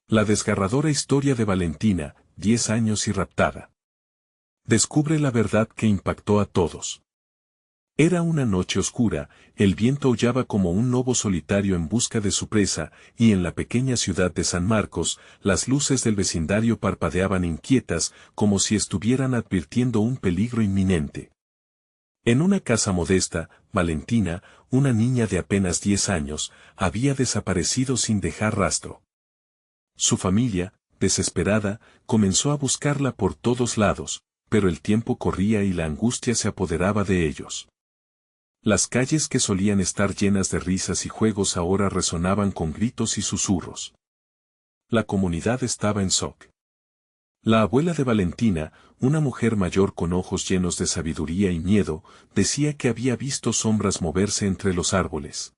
La desgarradora historia de Valentina, 10 años y raptada. Descubre la verdad que impactó a todos. Era una noche oscura, el viento aullaba como un lobo solitario en busca de su presa, y en la pequeña ciudad de San Marcos, las luces del vecindario parpadeaban inquietas, como si estuvieran advirtiendo un peligro inminente. En una casa modesta, Valentina, una niña de apenas 10 años, había desaparecido sin dejar rastro. Su familia, desesperada, comenzó a buscarla por todos lados, pero el tiempo corría y la angustia se apoderaba de ellos. Las calles que solían estar llenas de risas y juegos ahora resonaban con gritos y susurros. La comunidad estaba en shock. La abuela de Valentina, una mujer mayor con ojos llenos de sabiduría y miedo, decía que había visto sombras moverse entre los árboles.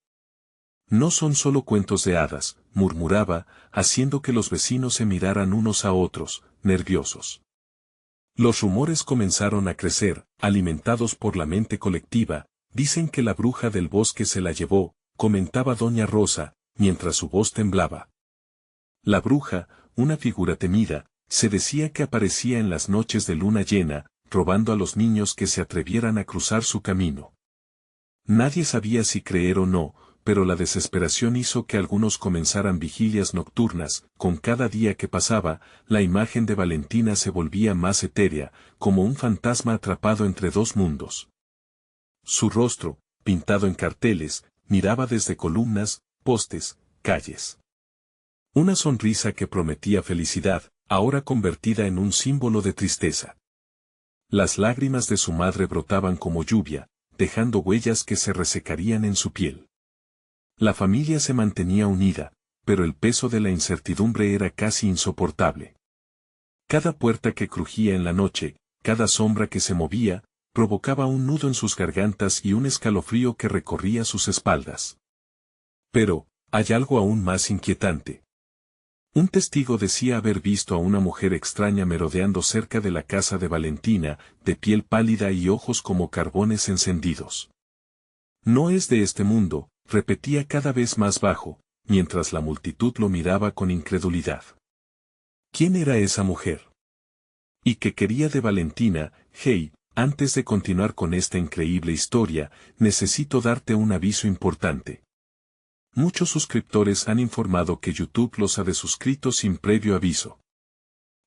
No son solo cuentos de hadas, murmuraba, haciendo que los vecinos se miraran unos a otros, nerviosos. Los rumores comenzaron a crecer, alimentados por la mente colectiva. Dicen que la bruja del bosque se la llevó, comentaba doña Rosa, mientras su voz temblaba. La bruja, una figura temida, se decía que aparecía en las noches de luna llena, robando a los niños que se atrevieran a cruzar su camino. Nadie sabía si creer o no, pero la desesperación hizo que algunos comenzaran vigilias nocturnas. Con cada día que pasaba, la imagen de Valentina se volvía más etérea, como un fantasma atrapado entre dos mundos. Su rostro, pintado en carteles, miraba desde columnas, postes, calles. Una sonrisa que prometía felicidad, ahora convertida en un símbolo de tristeza. Las lágrimas de su madre brotaban como lluvia, dejando huellas que se resecarían en su piel. La familia se mantenía unida, pero el peso de la incertidumbre era casi insoportable. Cada puerta que crujía en la noche, cada sombra que se movía, provocaba un nudo en sus gargantas y un escalofrío que recorría sus espaldas. Pero, hay algo aún más inquietante. Un testigo decía haber visto a una mujer extraña merodeando cerca de la casa de Valentina, de piel pálida y ojos como carbones encendidos. No es de este mundo, repetía cada vez más bajo, mientras la multitud lo miraba con incredulidad. ¿Quién era esa mujer? ¿Y qué quería de Valentina? Hey, antes de continuar con esta increíble historia, necesito darte un aviso importante. Muchos suscriptores han informado que YouTube los ha desuscrito sin previo aviso.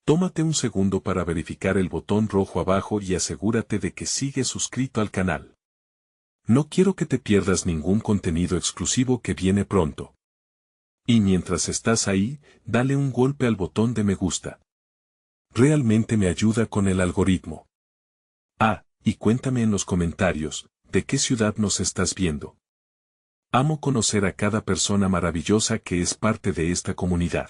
Tómate un segundo para verificar el botón rojo abajo y asegúrate de que sigues suscrito al canal. No quiero que te pierdas ningún contenido exclusivo que viene pronto. Y mientras estás ahí, dale un golpe al botón de me gusta. Realmente me ayuda con el algoritmo. Ah, y cuéntame en los comentarios, ¿de qué ciudad nos estás viendo? Amo conocer a cada persona maravillosa que es parte de esta comunidad.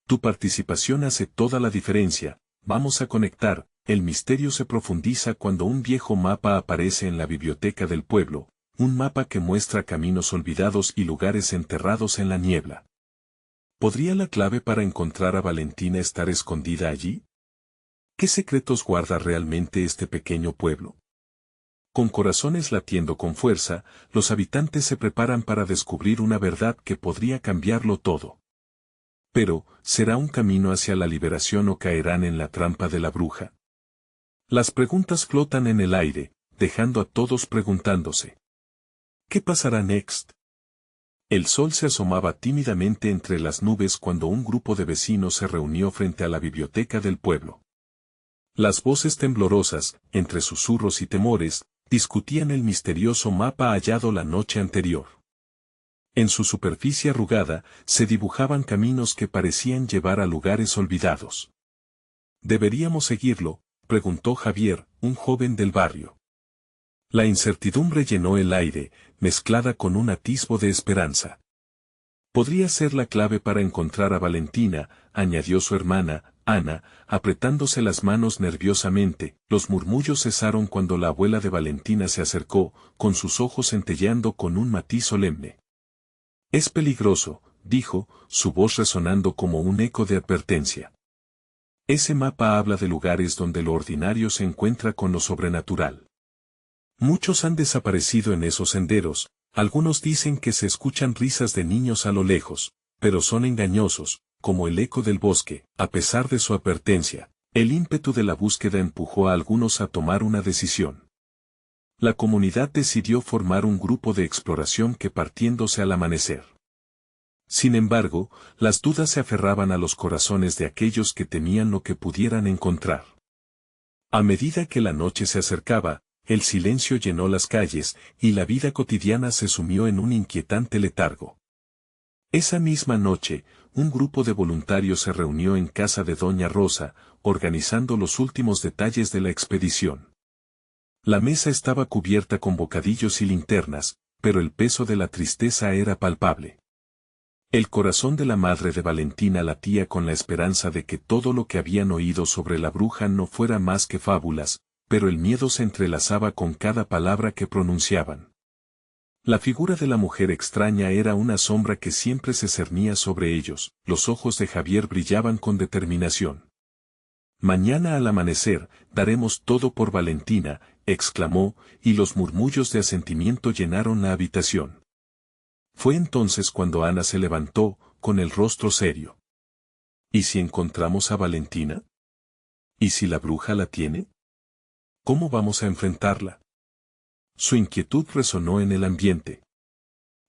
Tu participación hace toda la diferencia. Vamos a conectar. El misterio se profundiza cuando un viejo mapa aparece en la biblioteca del pueblo, un mapa que muestra caminos olvidados y lugares enterrados en la niebla. ¿Podría la clave para encontrar a Valentina estar escondida allí? ¿Qué secretos guarda realmente este pequeño pueblo? Con corazones latiendo con fuerza, los habitantes se preparan para descubrir una verdad que podría cambiarlo todo. Pero, ¿será un camino hacia la liberación o caerán en la trampa de la bruja? Las preguntas flotan en el aire, dejando a todos preguntándose. ¿Qué pasará next? El sol se asomaba tímidamente entre las nubes cuando un grupo de vecinos se reunió frente a la biblioteca del pueblo. Las voces temblorosas, entre susurros y temores, discutían el misterioso mapa hallado la noche anterior. En su superficie arrugada, se dibujaban caminos que parecían llevar a lugares olvidados. ¿Deberíamos seguirlo?, preguntó Javier, un joven del barrio. La incertidumbre llenó el aire, mezclada con un atisbo de esperanza. Podría ser la clave para encontrar a Valentina, añadió su hermana, Ana, apretándose las manos nerviosamente. Los murmullos cesaron cuando la abuela de Valentina se acercó, con sus ojos centelleando con un matiz solemne. Es peligroso, dijo, su voz resonando como un eco de advertencia. Ese mapa habla de lugares donde lo ordinario se encuentra con lo sobrenatural. Muchos han desaparecido en esos senderos, algunos dicen que se escuchan risas de niños a lo lejos, pero son engañosos, como el eco del bosque. A pesar de su advertencia, el ímpetu de la búsqueda empujó a algunos a tomar una decisión. La comunidad decidió formar un grupo de exploración que partiéndose al amanecer. Sin embargo, las dudas se aferraban a los corazones de aquellos que temían lo que pudieran encontrar. A medida que la noche se acercaba, el silencio llenó las calles y la vida cotidiana se sumió en un inquietante letargo. Esa misma noche, un grupo de voluntarios se reunió en casa de Doña Rosa, organizando los últimos detalles de la expedición. La mesa estaba cubierta con bocadillos y linternas, pero el peso de la tristeza era palpable. El corazón de la madre de Valentina latía con la esperanza de que todo lo que habían oído sobre la bruja no fuera más que fábulas, pero el miedo se entrelazaba con cada palabra que pronunciaban. La figura de la mujer extraña era una sombra que siempre se cernía sobre ellos. Los ojos de Javier brillaban con determinación. «Mañana al amanecer, daremos todo por Valentina», exclamó, y los murmullos de asentimiento llenaron la habitación. Fue entonces cuando Ana se levantó, con el rostro serio. «¿Y si encontramos a Valentina? ¿Y si la bruja la tiene? ¿Cómo vamos a enfrentarla?». Su inquietud resonó en el ambiente.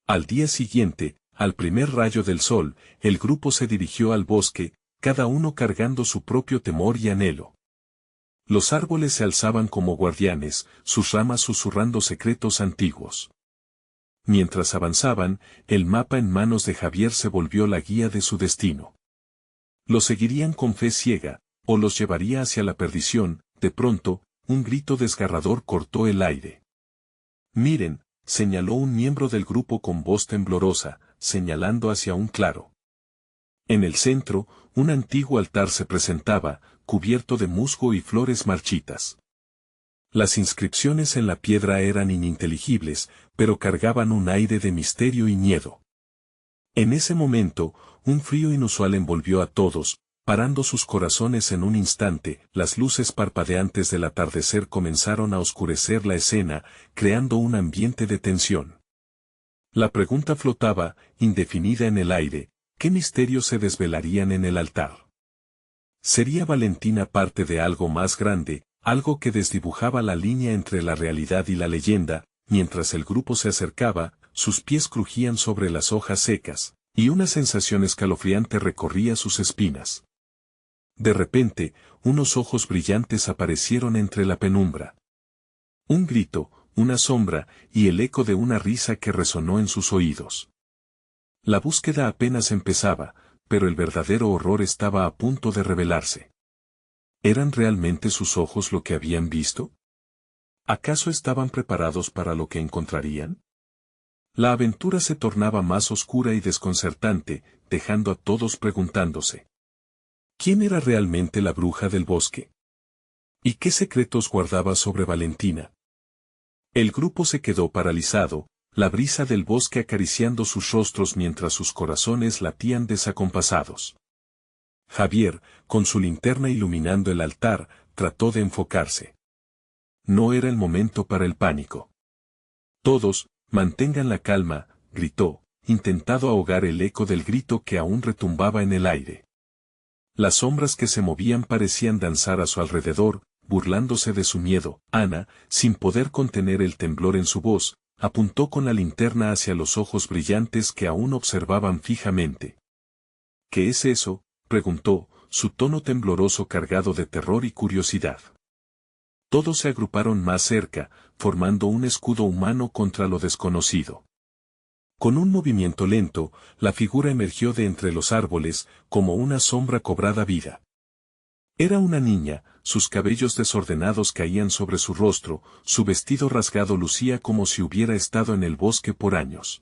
Al día siguiente, al primer rayo del sol, el grupo se dirigió al bosque, cada uno cargando su propio temor y anhelo. Los árboles se alzaban como guardianes, sus ramas susurrando secretos antiguos. Mientras avanzaban, el mapa en manos de Javier se volvió la guía de su destino. Los seguirían con fe ciega, o los llevaría hacia la perdición. De pronto, un grito desgarrador cortó el aire. «Miren», señaló un miembro del grupo con voz temblorosa, señalando hacia un claro. En el centro, un antiguo altar se presentaba, cubierto de musgo y flores marchitas. Las inscripciones en la piedra eran ininteligibles, pero cargaban un aire de misterio y miedo. En ese momento, un frío inusual envolvió a todos, parando sus corazones en un instante. Las luces parpadeantes del atardecer comenzaron a oscurecer la escena, creando un ambiente de tensión. La pregunta flotaba, indefinida en el aire: ¿qué misterios se desvelarían en el altar? ¿Sería Valentina parte de algo más grande, algo que desdibujaba la línea entre la realidad y la leyenda? Mientras el grupo se acercaba, sus pies crujían sobre las hojas secas, y una sensación escalofriante recorría sus espinas. De repente, unos ojos brillantes aparecieron entre la penumbra. Un grito, una sombra, y el eco de una risa que resonó en sus oídos. La búsqueda apenas empezaba, pero el verdadero horror estaba a punto de revelarse. ¿Eran realmente sus ojos lo que habían visto? ¿Acaso estaban preparados para lo que encontrarían? La aventura se tornaba más oscura y desconcertante, dejando a todos preguntándose: ¿quién era realmente la bruja del bosque? ¿Y qué secretos guardaba sobre Valentina? El grupo se quedó paralizado, la brisa del bosque acariciando sus rostros mientras sus corazones latían desacompasados. Javier, con su linterna iluminando el altar, trató de enfocarse. No era el momento para el pánico. «Todos, mantengan la calma», gritó, intentando ahogar el eco del grito que aún retumbaba en el aire. Las sombras que se movían parecían danzar a su alrededor, burlándose de su miedo. Ana, sin poder contener el temblor en su voz, apuntó con la linterna hacia los ojos brillantes que aún observaban fijamente. «¿Qué es eso?», preguntó, su tono tembloroso cargado de terror y curiosidad. Todos se agruparon más cerca, formando un escudo humano contra lo desconocido. Con un movimiento lento, la figura emergió de entre los árboles, como una sombra cobrada vida. Era una niña, sus cabellos desordenados caían sobre su rostro, su vestido rasgado lucía como si hubiera estado en el bosque por años.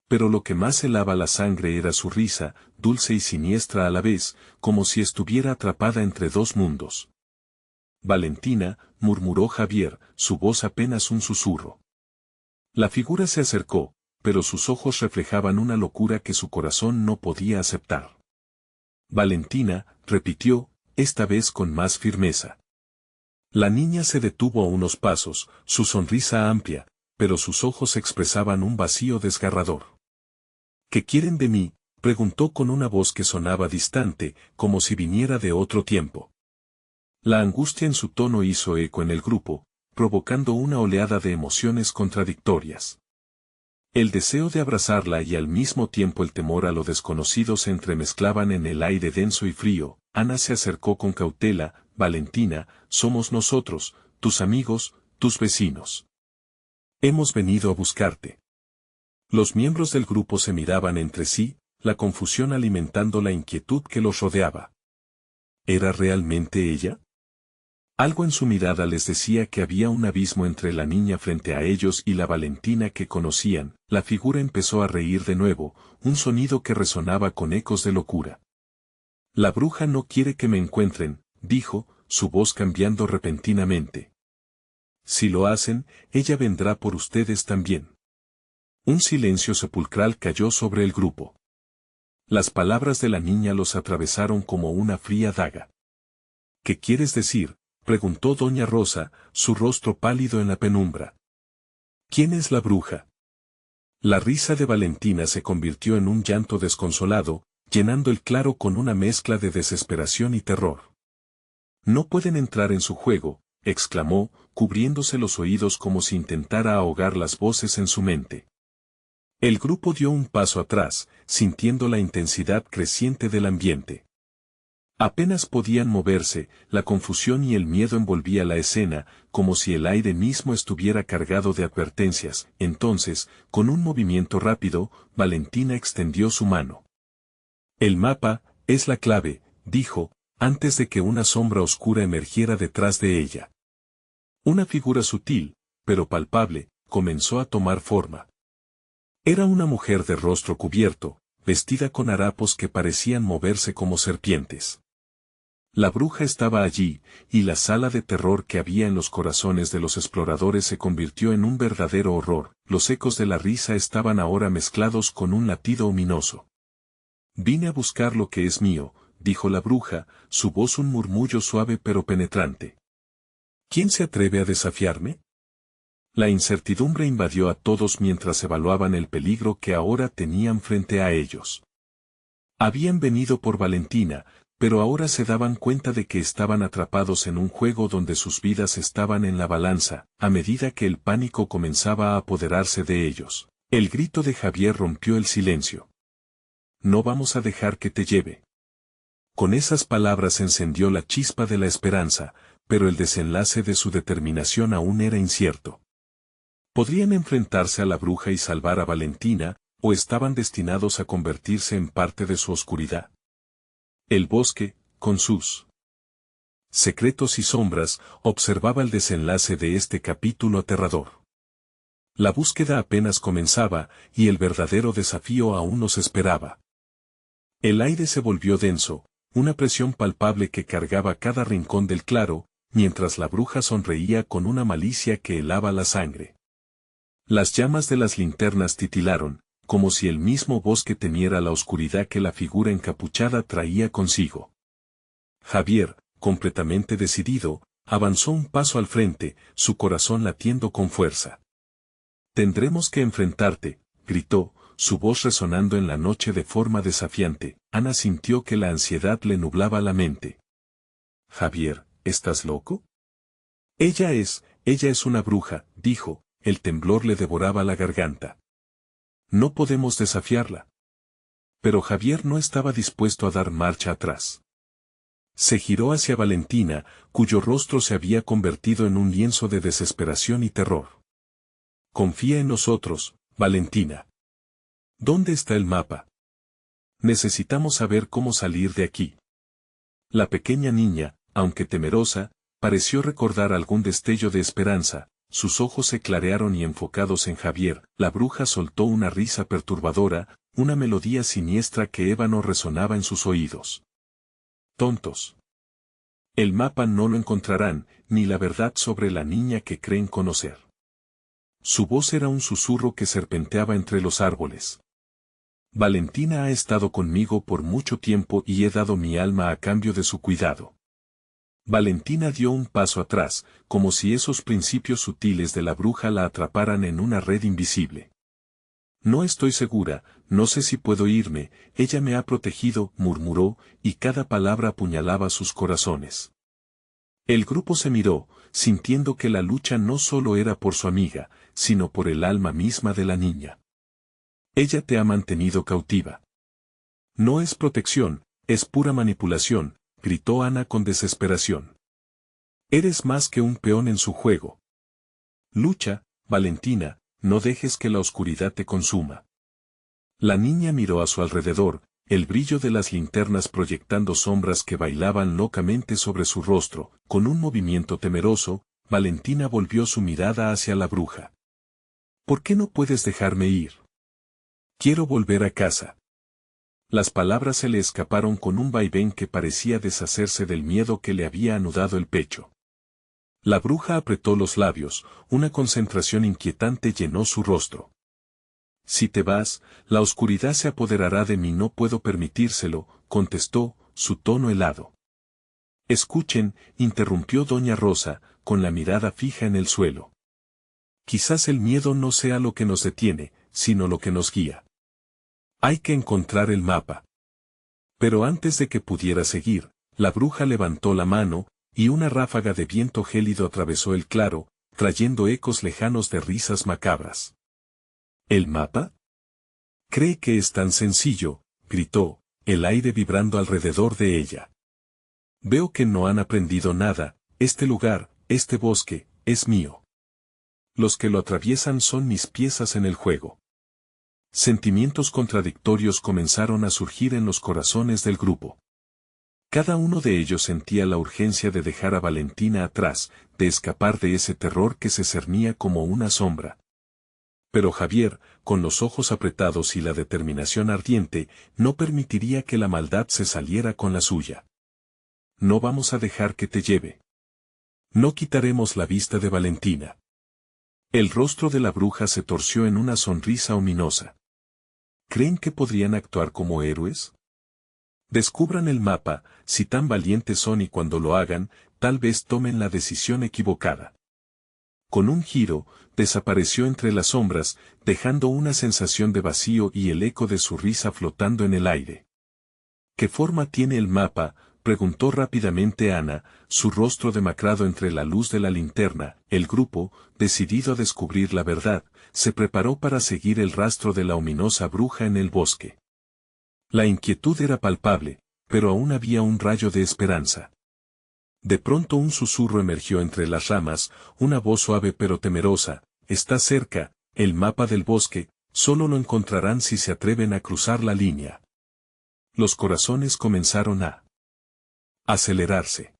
Pero lo que más helaba la sangre era su risa, dulce y siniestra a la vez, como si estuviera atrapada entre dos mundos. «Valentina», murmuró Javier, su voz apenas un susurro. La figura se acercó, pero sus ojos reflejaban una locura que su corazón no podía aceptar. «Valentina», repitió, esta vez con más firmeza. La niña se detuvo a unos pasos, su sonrisa amplia, pero sus ojos expresaban un vacío desgarrador. «¿Qué quieren de mí?», Preguntó con una voz que sonaba distante, como si viniera de otro tiempo. La angustia en su tono hizo eco en el grupo, provocando una oleada de emociones contradictorias. El deseo de abrazarla y al mismo tiempo el temor a lo desconocido se entremezclaban en el aire denso y frío. Ana se acercó con cautela. Valentina, somos nosotros, tus amigos, tus vecinos. Hemos venido a buscarte. Los miembros del grupo se miraban entre sí, la confusión alimentando la inquietud que los rodeaba. ¿Era realmente ella? Algo en su mirada les decía que había un abismo entre la niña frente a ellos y la Valentina que conocían. La figura empezó a reír de nuevo, un sonido que resonaba con ecos de locura. La bruja no quiere que me encuentren, dijo, su voz cambiando repentinamente. Si lo hacen, ella vendrá por ustedes también. Un silencio sepulcral cayó sobre el grupo. Las palabras de la niña los atravesaron como una fría daga. ¿Qué quieres decir?, preguntó doña Rosa, su rostro pálido en la penumbra. ¿Quién es la bruja? La risa de Valentina se convirtió en un llanto desconsolado, llenando el claro con una mezcla de desesperación y terror. No pueden entrar en su juego, exclamó, cubriéndose los oídos como si intentara ahogar las voces en su mente. El grupo dio un paso atrás, sintiendo la intensidad creciente del ambiente. Apenas podían moverse, la confusión y el miedo envolvía la escena, como si el aire mismo estuviera cargado de advertencias. Entonces, con un movimiento rápido, Valentina extendió su mano. El mapa es la clave, dijo, antes de que una sombra oscura emergiera detrás de ella. Una figura sutil, pero palpable, comenzó a tomar forma. Era una mujer de rostro cubierto, vestida con harapos que parecían moverse como serpientes. La bruja estaba allí, y la sala de terror que había en los corazones de los exploradores se convirtió en un verdadero horror. Los ecos de la risa estaban ahora mezclados con un latido ominoso. Vine a buscar lo que es mío, dijo la bruja, su voz un murmullo suave pero penetrante. ¿Quién se atreve a desafiarme? La incertidumbre invadió a todos mientras evaluaban el peligro que ahora tenían frente a ellos. Habían venido por Valentina, pero ahora se daban cuenta de que estaban atrapados en un juego donde sus vidas estaban en la balanza. A medida que el pánico comenzaba a apoderarse de ellos, el grito de Javier rompió el silencio. No vamos a dejar que te lleve. Con esas palabras encendió la chispa de la esperanza, pero el desenlace de su determinación aún era incierto. Podrían enfrentarse a la bruja y salvar a Valentina, o estaban destinados a convertirse en parte de su oscuridad. El bosque, con sus secretos y sombras, observaba el desenlace de este capítulo aterrador. La búsqueda apenas comenzaba, y el verdadero desafío aún nos esperaba. El aire se volvió denso, una presión palpable que cargaba cada rincón del claro, mientras la bruja sonreía con una malicia que helaba la sangre. Las llamas de las linternas titilaron, como si el mismo bosque temiera la oscuridad que la figura encapuchada traía consigo. Javier, completamente decidido, avanzó un paso al frente, su corazón latiendo con fuerza. Tendremos que enfrentarte, gritó, su voz resonando en la noche de forma desafiante. Ana sintió que la ansiedad le nublaba la mente. Javier, ¿estás loco? Ella es una bruja, dijo, el temblor le devoraba la garganta. No podemos desafiarla. Pero Javier no estaba dispuesto a dar marcha atrás. Se giró hacia Valentina, cuyo rostro se había convertido en un lienzo de desesperación y terror. Confía en nosotros, Valentina. ¿Dónde está el mapa? Necesitamos saber cómo salir de aquí. La pequeña niña, aunque temerosa, pareció recordar algún destello de esperanza. Sus ojos se clarearon y enfocados en Javier, la bruja soltó una risa perturbadora, una melodía siniestra que ébano resonaba en sus oídos. Tontos. El mapa no lo encontrarán, ni la verdad sobre la niña que creen conocer. Su voz era un susurro que serpenteaba entre los árboles. Valentina ha estado conmigo por mucho tiempo y he dado mi alma a cambio de su cuidado. Valentina dio un paso atrás, como si esos principios sutiles de la bruja la atraparan en una red invisible. No estoy segura, no sé si puedo irme, ella me ha protegido, murmuró, y cada palabra apuñalaba sus corazones. El grupo se miró, sintiendo que la lucha no solo era por su amiga, sino por el alma misma de la niña. Ella te ha mantenido cautiva. No es protección, es pura manipulación, gritó Ana con desesperación. Eres más que un peón en su juego. Lucha, Valentina, no dejes que la oscuridad te consuma. La niña miró a su alrededor, el brillo de las linternas proyectando sombras que bailaban locamente sobre su rostro. Con un movimiento temeroso, Valentina volvió su mirada hacia la bruja. ¿Por qué no puedes dejarme ir? Quiero volver a casa. Las palabras se le escaparon con un vaivén que parecía deshacerse del miedo que le había anudado el pecho. La bruja apretó los labios, una concentración inquietante llenó su rostro. Si te vas, la oscuridad se apoderará de mí, no puedo permitírselo, contestó, su tono helado. Escuchen, interrumpió doña Rosa, con la mirada fija en el suelo. Quizás el miedo no sea lo que nos detiene, sino lo que nos guía. Hay que encontrar el mapa. Pero antes de que pudiera seguir, la bruja levantó la mano, y una ráfaga de viento gélido atravesó el claro, trayendo ecos lejanos de risas macabras. ¿El mapa? ¿Cree que es tan sencillo?, gritó, el aire vibrando alrededor de ella. Veo que no han aprendido nada, este lugar, este bosque, es mío. Los que lo atraviesan son mis piezas en el juego. Sentimientos contradictorios comenzaron a surgir en los corazones del grupo. Cada uno de ellos sentía la urgencia de dejar a Valentina atrás, de escapar de ese terror que se cernía como una sombra. Pero Javier, con los ojos apretados y la determinación ardiente, no permitiría que la maldad se saliera con la suya. No vamos a dejar que te lleve. No quitaremos la vista de Valentina. El rostro de la bruja se torció en una sonrisa ominosa. ¿Creen que podrían actuar como héroes? Descubran el mapa, si tan valientes son, y cuando lo hagan, tal vez tomen la decisión equivocada. Con un giro, desapareció entre las sombras, dejando una sensación de vacío y el eco de su risa flotando en el aire. ¿Qué forma tiene el mapa?, preguntó rápidamente Ana, su rostro demacrado entre la luz de la linterna. El grupo, decidido a descubrir la verdad, se preparó para seguir el rastro de la ominosa bruja en el bosque. La inquietud era palpable, pero aún había un rayo de esperanza. De pronto un susurro emergió entre las ramas, una voz suave pero temerosa: está cerca, el mapa del bosque, solo lo encontrarán si se atreven a cruzar la línea. Los corazones comenzaron a acelerarse.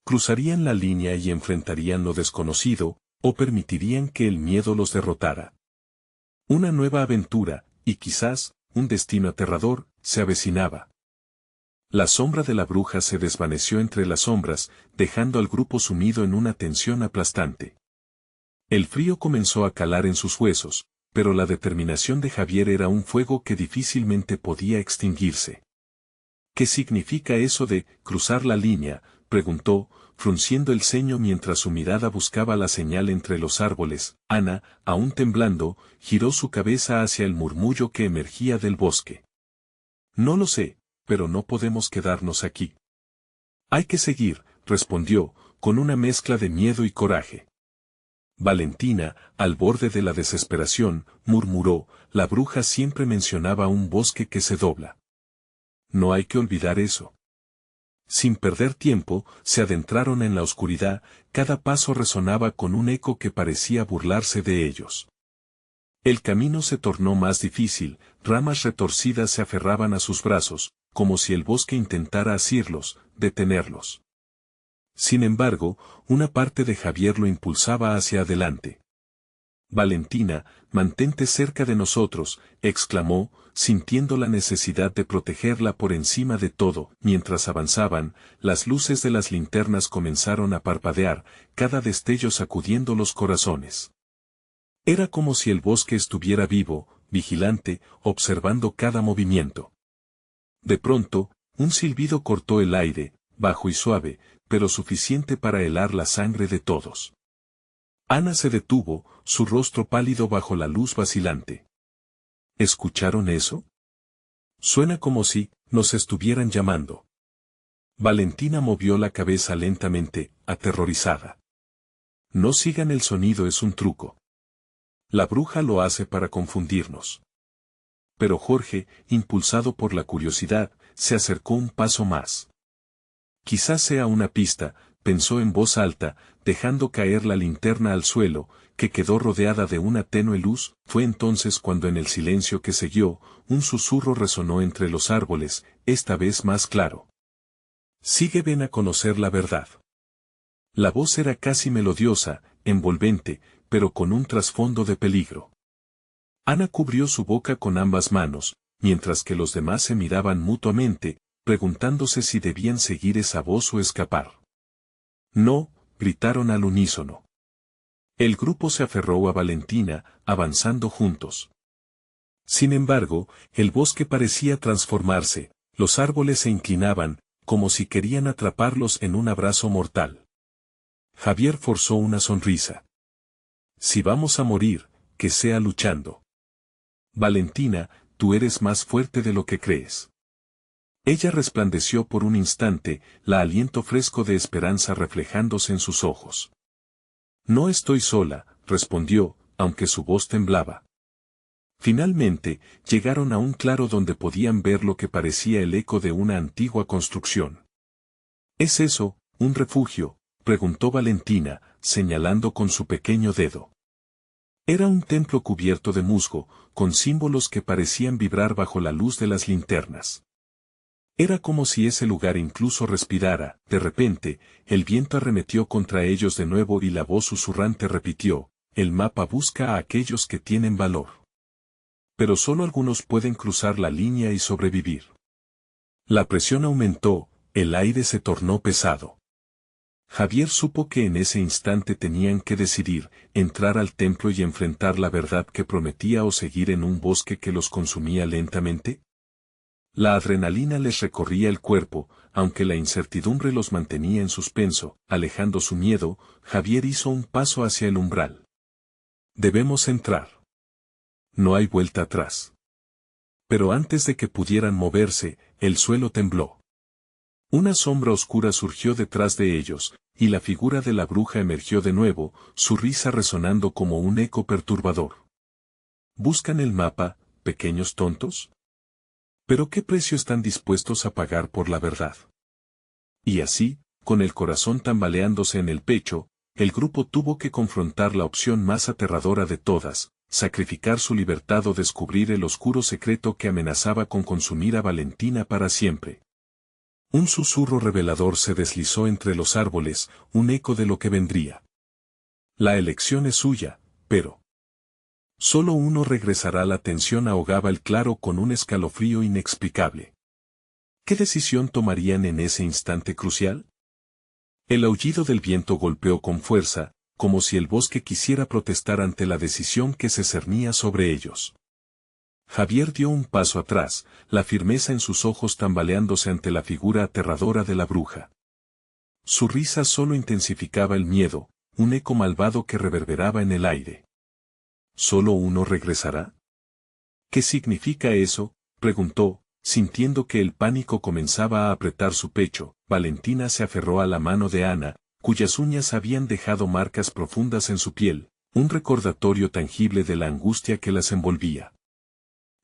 ¿Cruzarían la línea y enfrentarían lo desconocido, o permitirían que el miedo los derrotara? Una nueva aventura, y quizás, un destino aterrador, se avecinaba. La sombra de la bruja se desvaneció entre las sombras, dejando al grupo sumido en una tensión aplastante. El frío comenzó a calar en sus huesos, pero la determinación de Javier era un fuego que difícilmente podía extinguirse. ¿Qué significa eso de cruzar la línea?, preguntó, frunciendo el ceño mientras su mirada buscaba la señal entre los árboles. Ana, aún temblando, giró su cabeza hacia el murmullo que emergía del bosque. No lo sé, pero no podemos quedarnos aquí. Hay que seguir, respondió, con una mezcla de miedo y coraje. Valentina, al borde de la desesperación, murmuró: la bruja siempre mencionaba un bosque que se dobla. No hay que olvidar eso. Sin perder tiempo, se adentraron en la oscuridad, cada paso resonaba con un eco que parecía burlarse de ellos. El camino se tornó más difícil, ramas retorcidas se aferraban a sus brazos, como si el bosque intentara asirlos, detenerlos. Sin embargo, una parte de Javier lo impulsaba hacia adelante. Valentina, mantente cerca de nosotros, exclamó, sintiendo la necesidad de protegerla por encima de todo. Mientras avanzaban, las luces de las linternas comenzaron a parpadear, cada destello sacudiendo los corazones. Era como si el bosque estuviera vivo, vigilante, observando cada movimiento. De pronto, un silbido cortó el aire, bajo y suave, pero suficiente para helar la sangre de todos. Ana se detuvo, su rostro pálido bajo la luz vacilante. ¿Escucharon eso? Suena como si nos estuvieran llamando. Valentina movió la cabeza lentamente, aterrorizada. No sigan el sonido, es un truco. La bruja lo hace para confundirnos. Pero Jorge, impulsado por la curiosidad, se acercó un paso más. Quizás sea una pista, pensó en voz alta, dejando caer la linterna al suelo, que quedó rodeada de una tenue luz. Fue entonces cuando en el silencio que siguió, un susurro resonó entre los árboles, esta vez más claro. Sigue, ven a conocer la verdad. La voz era casi melodiosa, envolvente, pero con un trasfondo de peligro. Ana cubrió su boca con ambas manos, mientras que los demás se miraban mutuamente, preguntándose si debían seguir esa voz o escapar. No, gritaron al unísono. El grupo se aferró a Valentina, avanzando juntos. Sin embargo, el bosque parecía transformarse, los árboles se inclinaban, como si querían atraparlos en un abrazo mortal. Javier forzó una sonrisa. Si vamos a morir, que sea luchando. Valentina, tú eres más fuerte de lo que crees. Ella resplandeció por un instante, la aliento fresco de esperanza reflejándose en sus ojos. No estoy sola, respondió, aunque su voz temblaba. Finalmente, llegaron a un claro donde podían ver lo que parecía el eco de una antigua construcción. ¿Es eso, un refugio?, preguntó Valentina, señalando con su pequeño dedo. Era un templo cubierto de musgo, con símbolos que parecían vibrar bajo la luz de las linternas. Era como si ese lugar incluso respirara. De repente, el viento arremetió contra ellos de nuevo y la voz susurrante repitió, el mapa busca a aquellos que tienen valor. Pero solo algunos pueden cruzar la línea y sobrevivir. La presión aumentó, el aire se tornó pesado. Javier supo que en ese instante tenían que decidir, entrar al templo y enfrentar la verdad que prometía o seguir en un bosque que los consumía lentamente. La adrenalina les recorría el cuerpo, aunque la incertidumbre los mantenía en suspenso. Alejando su miedo, Javier hizo un paso hacia el umbral. Debemos entrar. No hay vuelta atrás. Pero antes de que pudieran moverse, el suelo tembló. Una sombra oscura surgió detrás de ellos, y la figura de la bruja emergió de nuevo, su risa resonando como un eco perturbador. ¿Buscan el mapa, pequeños tontos? ¿Pero qué precio están dispuestos a pagar por la verdad? Y así, con el corazón tambaleándose en el pecho, el grupo tuvo que confrontar la opción más aterradora de todas, sacrificar su libertad o descubrir el oscuro secreto que amenazaba con consumir a Valentina para siempre. Un susurro revelador se deslizó entre los árboles, un eco de lo que vendría. La elección es suya, pero solo uno regresará. La tensión ahogaba el claro con un escalofrío inexplicable. ¿Qué decisión tomarían en ese instante crucial? El aullido del viento golpeó con fuerza, como si el bosque quisiera protestar ante la decisión que se cernía sobre ellos. Javier dio un paso atrás, la firmeza en sus ojos tambaleándose ante la figura aterradora de la bruja. Su risa solo intensificaba el miedo, un eco malvado que reverberaba en el aire. ¿Solo uno regresará? ¿Qué significa eso?, preguntó, sintiendo que el pánico comenzaba a apretar su pecho. Valentina se aferró a la mano de Ana, cuyas uñas habían dejado marcas profundas en su piel, un recordatorio tangible de la angustia que las envolvía.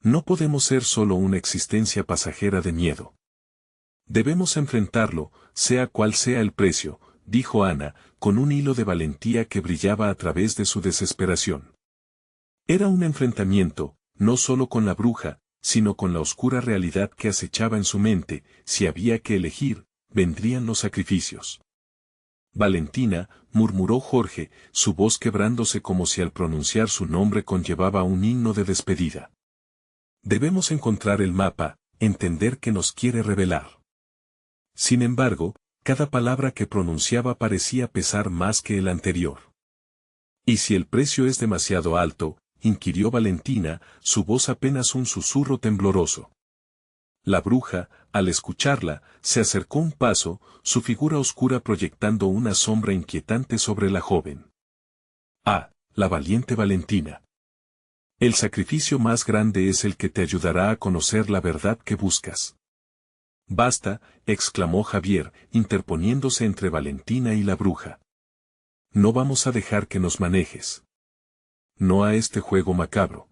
No podemos ser solo una existencia pasajera de miedo. Debemos enfrentarlo, sea cual sea el precio, dijo Ana, con un hilo de valentía que brillaba a través de su desesperación. Era un enfrentamiento, no solo con la bruja, sino con la oscura realidad que acechaba en su mente. Si había que elegir, vendrían los sacrificios. Valentina, murmuró Jorge, su voz quebrándose como si al pronunciar su nombre conllevaba un himno de despedida. Debemos encontrar el mapa, entender que nos quiere revelar. Sin embargo, cada palabra que pronunciaba parecía pesar más que el anterior. ¿Y si el precio es demasiado alto?, inquirió Valentina, su voz apenas un susurro tembloroso. La bruja, al escucharla, se acercó un paso, su figura oscura proyectando una sombra inquietante sobre la joven. Ah, la valiente Valentina. El sacrificio más grande es el que te ayudará a conocer la verdad que buscas. Basta, exclamó Javier, interponiéndose entre Valentina y la bruja. No vamos a dejar que nos manejes. No a este juego macabro.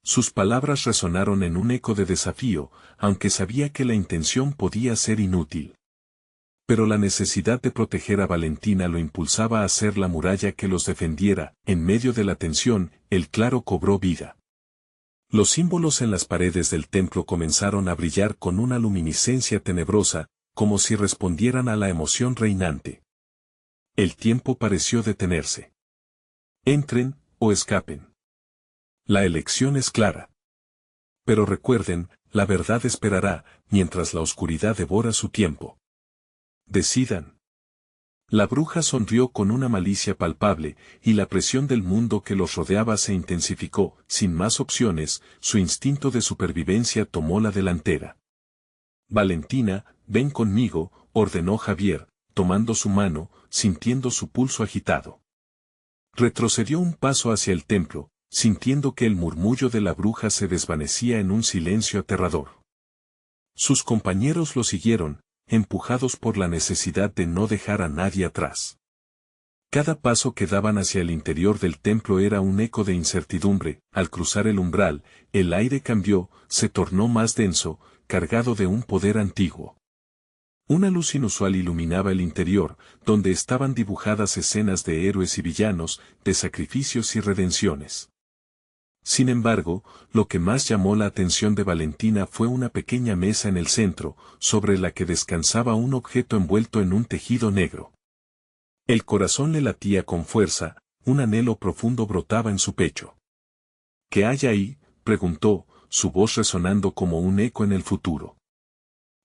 Sus palabras resonaron en un eco de desafío, aunque sabía que la intención podía ser inútil. Pero la necesidad de proteger a Valentina lo impulsaba a hacer la muralla que los defendiera. En medio de la tensión, el claro cobró vida. Los símbolos en las paredes del templo comenzaron a brillar con una luminiscencia tenebrosa, como si respondieran a la emoción reinante. El tiempo pareció detenerse. Entren, o escapen. La elección es clara. Pero recuerden, la verdad esperará, mientras la oscuridad devora su tiempo. Decidan. La bruja sonrió con una malicia palpable, y la presión del mundo que los rodeaba se intensificó. Sin más opciones, su instinto de supervivencia tomó la delantera. Valentina, ven conmigo, ordenó Javier, tomando su mano, sintiendo su pulso agitado. Retrocedió un paso hacia el templo, sintiendo que el murmullo de la bruja se desvanecía en un silencio aterrador. Sus compañeros lo siguieron, empujados por la necesidad de no dejar a nadie atrás. Cada paso que daban hacia el interior del templo era un eco de incertidumbre. Al cruzar el umbral, el aire cambió, se tornó más denso, cargado de un poder antiguo. Una luz inusual iluminaba el interior, donde estaban dibujadas escenas de héroes y villanos, de sacrificios y redenciones. Sin embargo, lo que más llamó la atención de Valentina fue una pequeña mesa en el centro, sobre la que descansaba un objeto envuelto en un tejido negro. El corazón le latía con fuerza, un anhelo profundo brotaba en su pecho. ¿Qué hay ahí?, preguntó, su voz resonando como un eco en el futuro.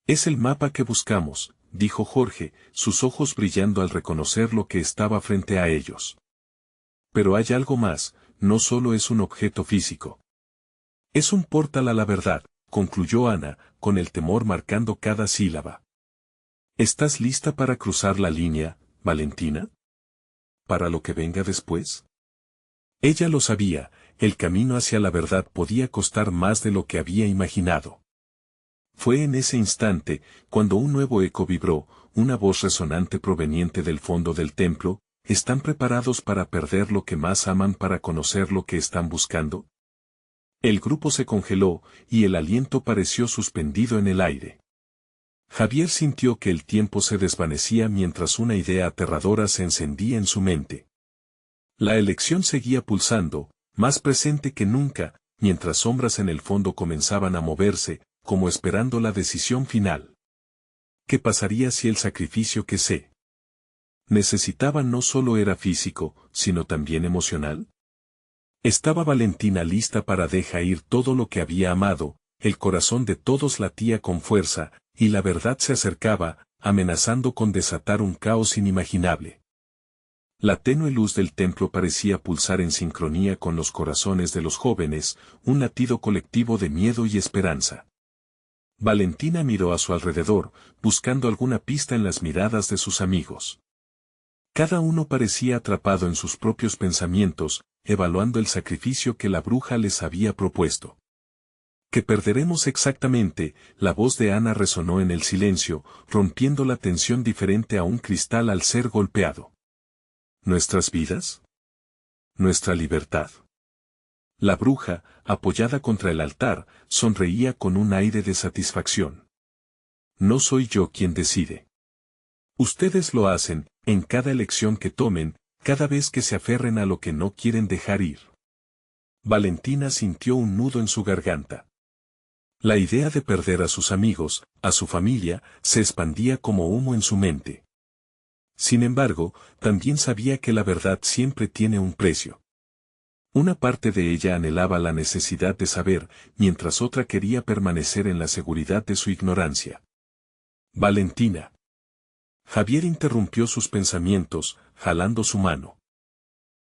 Es el mapa que buscamos, dijo Jorge, sus ojos brillando al reconocer lo que estaba frente a ellos. Pero hay algo más, no solo es un objeto físico. Es un portal a la verdad, concluyó Ana, con el temor marcando cada sílaba. ¿Estás lista para cruzar la línea, Valentina? ¿Para lo que venga después? Ella lo sabía, el camino hacia la verdad podía costar más de lo que había imaginado. Fue en ese instante, cuando un nuevo eco vibró, una voz resonante proveniente del fondo del templo. ¿Están preparados para perder lo que más aman para conocer lo que están buscando? El grupo se congeló, y el aliento pareció suspendido en el aire. Javier sintió que el tiempo se desvanecía mientras una idea aterradora se encendía en su mente. La elección seguía pulsando, más presente que nunca, mientras sombras en el fondo comenzaban a moverse, como esperando la decisión final. ¿Qué pasaría si el sacrificio que se necesitaba no solo era físico, sino también emocional? Estaba Valentina lista para dejar ir todo lo que había amado, el corazón de todos latía con fuerza, y la verdad se acercaba, amenazando con desatar un caos inimaginable. La tenue luz del templo parecía pulsar en sincronía con los corazones de los jóvenes, un latido colectivo de miedo y esperanza. Valentina miró a su alrededor, buscando alguna pista en las miradas de sus amigos. Cada uno parecía atrapado en sus propios pensamientos, evaluando el sacrificio que la bruja les había propuesto. ¿Qué perderemos exactamente? La voz de Ana resonó en el silencio, rompiendo la tensión diferente a un cristal al ser golpeado. ¿Nuestras vidas? ¿Nuestra libertad? La bruja, apoyada contra el altar, sonreía con un aire de satisfacción. No soy yo quien decide. Ustedes lo hacen, en cada elección que tomen, cada vez que se aferren a lo que no quieren dejar ir. Valentina sintió un nudo en su garganta. La idea de perder a sus amigos, a su familia, se expandía como humo en su mente. Sin embargo, también sabía que la verdad siempre tiene un precio. Una parte de ella anhelaba la necesidad de saber, mientras otra quería permanecer en la seguridad de su ignorancia. Valentina. Javier interrumpió sus pensamientos, jalando su mano.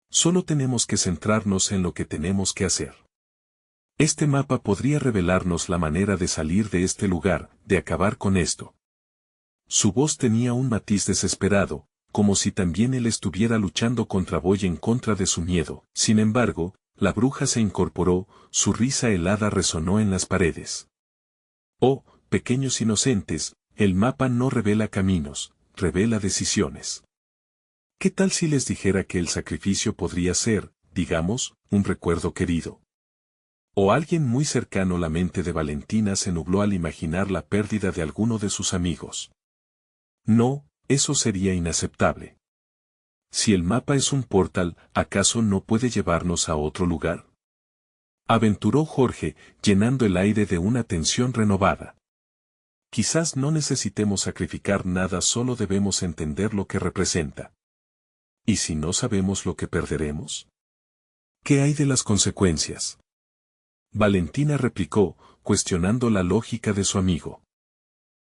Solo tenemos que centrarnos en lo que tenemos que hacer. Este mapa podría revelarnos la manera de salir de este lugar, de acabar con esto. Su voz tenía un matiz desesperado, como si también él estuviera luchando contra Boy en contra de su miedo. Sin embargo, la bruja se incorporó, su risa helada resonó en las paredes. Oh, pequeños inocentes, el mapa no revela caminos, revela decisiones. ¿Qué tal si les dijera que el sacrificio podría ser, digamos, un recuerdo querido? O alguien muy cercano. La mente de Valentina se nubló al imaginar la pérdida de alguno de sus amigos. No, eso sería inaceptable. Si el mapa es un portal, ¿acaso no puede llevarnos a otro lugar? Aventuró Jorge, llenando el aire de una tensión renovada. Quizás no necesitemos sacrificar nada, solo debemos entender lo que representa. ¿Y si no sabemos lo que perderemos? ¿Qué hay de las consecuencias? Valentina replicó, cuestionando la lógica de su amigo.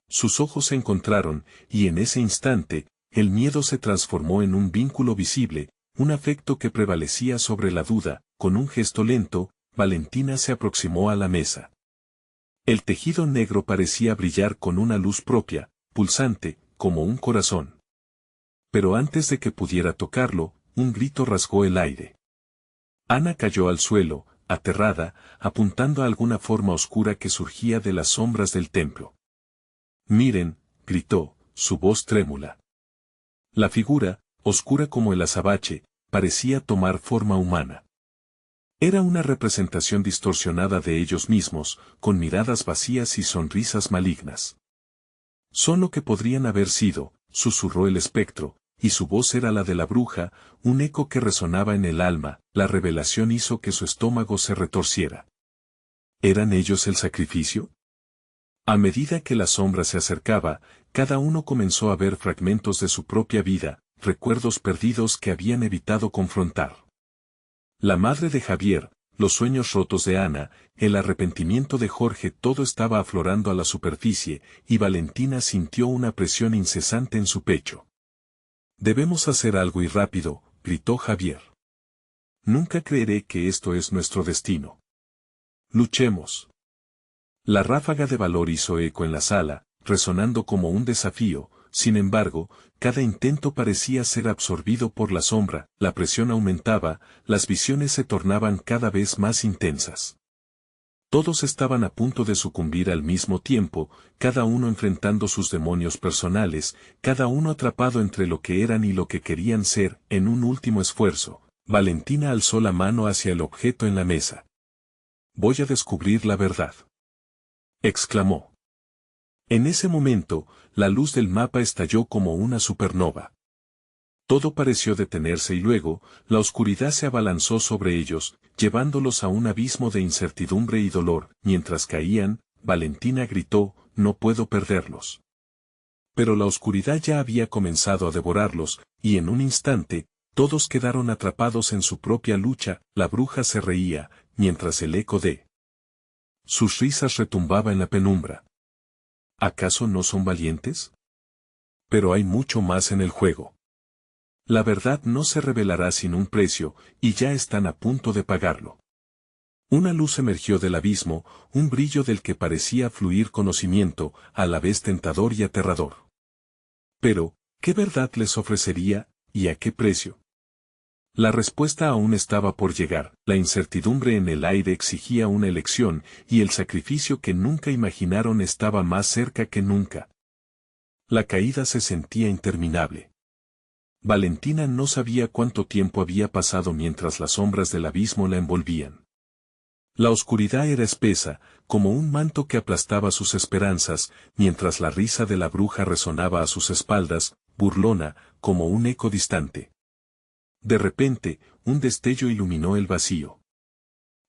Sus ojos se encontraron, y en ese instante, el miedo se transformó en un vínculo visible, un afecto que prevalecía sobre la duda. Con un gesto lento, Valentina se aproximó a la mesa. El tejido negro parecía brillar con una luz propia, pulsante, como un corazón. Pero antes de que pudiera tocarlo, un grito rasgó el aire. Ana cayó al suelo, aterrada, apuntando a alguna forma oscura que surgía de las sombras del templo. «Miren», gritó, su voz trémula. La figura, oscura como el azabache, parecía tomar forma humana. Era una representación distorsionada de ellos mismos, con miradas vacías y sonrisas malignas. «Son lo que podrían haber sido», susurró el espectro, y su voz era la de la bruja, un eco que resonaba en el alma. La revelación hizo que su estómago se retorciera. ¿Eran ellos el sacrificio? A medida que la sombra se acercaba, cada uno comenzó a ver fragmentos de su propia vida, recuerdos perdidos que habían evitado confrontar. La madre de Javier, los sueños rotos de Ana, el arrepentimiento de Jorge, todo estaba aflorando a la superficie, y Valentina sintió una presión incesante en su pecho. «Debemos hacer algo y rápido», gritó Javier. «Nunca creeré que esto es nuestro destino. Luchemos». La ráfaga de valor hizo eco en la sala, resonando como un desafío. Sin embargo, cada intento parecía ser absorbido por la sombra, la presión aumentaba, las visiones se tornaban cada vez más intensas. Todos estaban a punto de sucumbir al mismo tiempo, cada uno enfrentando sus demonios personales, cada uno atrapado entre lo que eran y lo que querían ser. En un último esfuerzo, Valentina alzó la mano hacia el objeto en la mesa. «Voy a descubrir la verdad», exclamó. En ese momento, la luz del mapa estalló como una supernova. Todo pareció detenerse y luego, la oscuridad se abalanzó sobre ellos, llevándolos a un abismo de incertidumbre y dolor. Mientras caían, Valentina gritó, «No puedo perderlos». Pero la oscuridad ya había comenzado a devorarlos, y en un instante, todos quedaron atrapados en su propia lucha. La bruja se reía, mientras el eco de sus risas retumbaba en la penumbra. ¿Acaso no son valientes? Pero hay mucho más en el juego. La verdad no se revelará sin un precio, y ya están a punto de pagarlo. Una luz emergió del abismo, un brillo del que parecía fluir conocimiento, a la vez tentador y aterrador. Pero, ¿qué verdad les ofrecería, y a qué precio? La respuesta aún estaba por llegar. La incertidumbre en el aire exigía una elección, y el sacrificio que nunca imaginaron estaba más cerca que nunca. La caída se sentía interminable. Valentina no sabía cuánto tiempo había pasado mientras las sombras del abismo la envolvían. La oscuridad era espesa, como un manto que aplastaba sus esperanzas, mientras la risa de la bruja resonaba a sus espaldas, burlona, como un eco distante. De repente, un destello iluminó el vacío.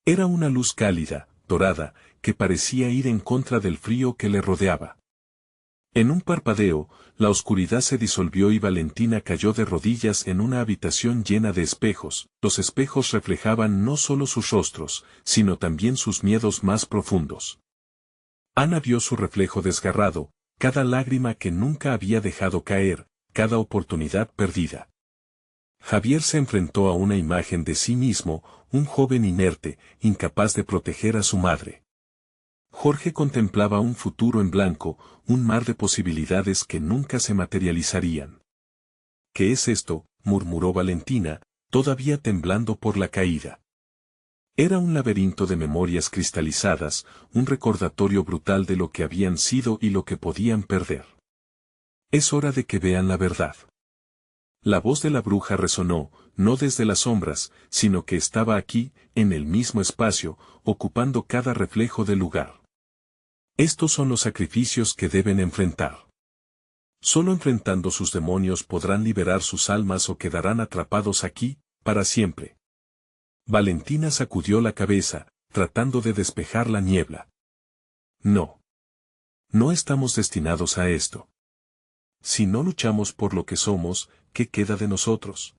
Era una luz cálida, dorada, que parecía ir en contra del frío que le rodeaba. En un parpadeo, la oscuridad se disolvió y Valentina cayó de rodillas en una habitación llena de espejos. Los espejos reflejaban no solo sus rostros, sino también sus miedos más profundos. Ana vio su reflejo desgarrado, cada lágrima que nunca había dejado caer, cada oportunidad perdida. Javier se enfrentó a una imagen de sí mismo, un joven inerte, incapaz de proteger a su madre. Jorge contemplaba un futuro en blanco, un mar de posibilidades que nunca se materializarían. «¿Qué es esto?», murmuró Valentina, todavía temblando por la caída. Era un laberinto de memorias cristalizadas, un recordatorio brutal de lo que habían sido y lo que podían perder. Es hora de que vean la verdad. La voz de la bruja resonó, no desde las sombras, sino que estaba aquí, en el mismo espacio, ocupando cada reflejo del lugar. Estos son los sacrificios que deben enfrentar. Solo enfrentando sus demonios podrán liberar sus almas o quedarán atrapados aquí, para siempre. Valentina sacudió la cabeza, tratando de despejar la niebla. No. No estamos destinados a esto. Si no luchamos por lo que somos, ¿qué queda de nosotros?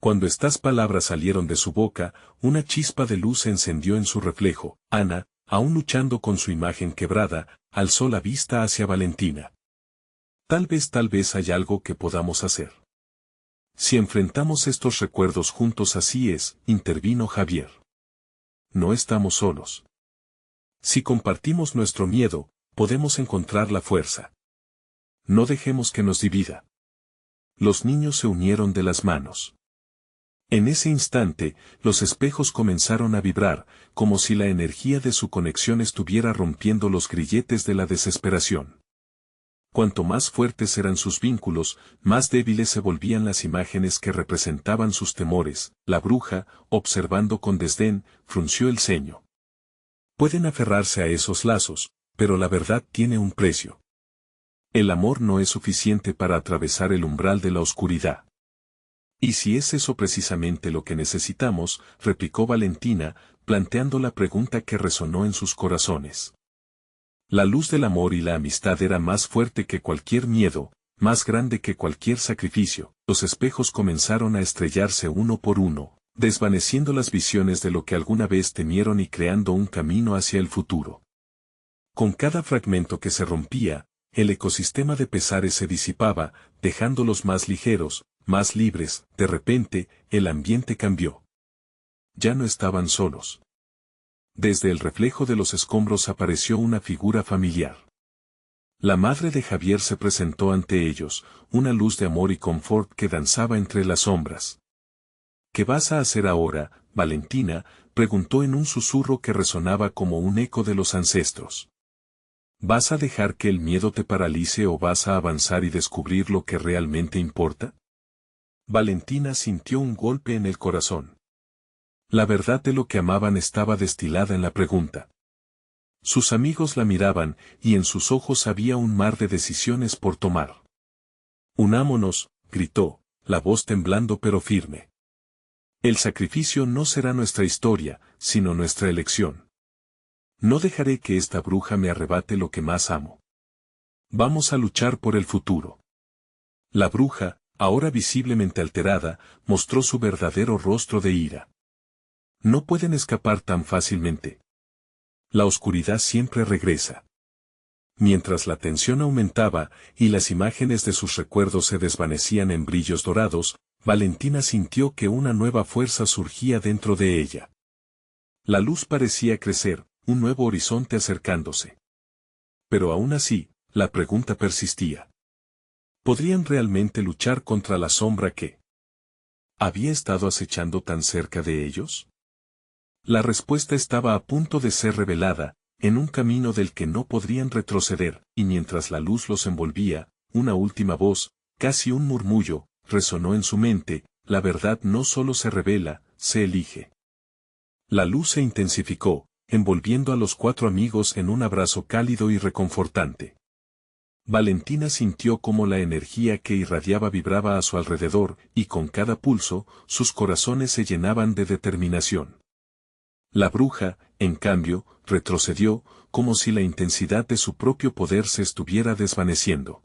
Cuando estas palabras salieron de su boca, una chispa de luz se encendió en su reflejo. Ana, aún luchando con su imagen quebrada, alzó la vista hacia Valentina. Tal vez hay algo que podamos hacer. Si enfrentamos estos recuerdos juntos así es, intervino Javier. No estamos solos. Si compartimos nuestro miedo, podemos encontrar la fuerza. No dejemos que nos divida. Los niños se unieron de las manos. En ese instante, los espejos comenzaron a vibrar, como si la energía de su conexión estuviera rompiendo los grilletes de la desesperación. Cuanto más fuertes eran sus vínculos, más débiles se volvían las imágenes que representaban sus temores. La bruja, observando con desdén, frunció el ceño. Pueden aferrarse a esos lazos, pero la verdad tiene un precio. El amor no es suficiente para atravesar el umbral de la oscuridad. ¿Y si es eso precisamente lo que necesitamos?, replicó Valentina, planteando la pregunta que resonó en sus corazones. La luz del amor y la amistad era más fuerte que cualquier miedo, más grande que cualquier sacrificio. Los espejos comenzaron a estrellarse uno por uno, desvaneciendo las visiones de lo que alguna vez temieron y creando un camino hacia el futuro. Con cada fragmento que se rompía, el ecosistema de pesares se disipaba, dejándolos más ligeros, más libres. De repente, el ambiente cambió. Ya no estaban solos. Desde el reflejo de los escombros apareció una figura familiar. La madre de Javier se presentó ante ellos, una luz de amor y confort que danzaba entre las sombras. ¿Qué vas a hacer ahora, Valentina?, preguntó en un susurro que resonaba como un eco de los ancestros. ¿Vas a dejar que el miedo te paralice o vas a avanzar y descubrir lo que realmente importa? Valentina sintió un golpe en el corazón. La verdad de lo que amaban estaba destilada en la pregunta. Sus amigos la miraban, y en sus ojos había un mar de decisiones por tomar. Unámonos, gritó, la voz temblando pero firme. El sacrificio no será nuestra historia, sino nuestra elección. No dejaré que esta bruja me arrebate lo que más amo. Vamos a luchar por el futuro. La bruja, ahora visiblemente alterada, mostró su verdadero rostro de ira. No pueden escapar tan fácilmente. La oscuridad siempre regresa. Mientras la tensión aumentaba y las imágenes de sus recuerdos se desvanecían en brillos dorados, Valentina sintió que una nueva fuerza surgía dentro de ella. La luz parecía crecer, un nuevo horizonte acercándose. Pero aún así, la pregunta persistía. ¿Podrían realmente luchar contra la sombra que había estado acechando tan cerca de ellos? La respuesta estaba a punto de ser revelada, en un camino del que no podrían retroceder, y mientras la luz los envolvía, una última voz, casi un murmullo, resonó en su mente: la verdad no solo se revela, se elige. La luz se intensificó, envolviendo a los cuatro amigos en un abrazo cálido y reconfortante. Valentina sintió cómo la energía que irradiaba vibraba a su alrededor, y con cada pulso, sus corazones se llenaban de determinación. La bruja, en cambio, retrocedió, como si la intensidad de su propio poder se estuviera desvaneciendo.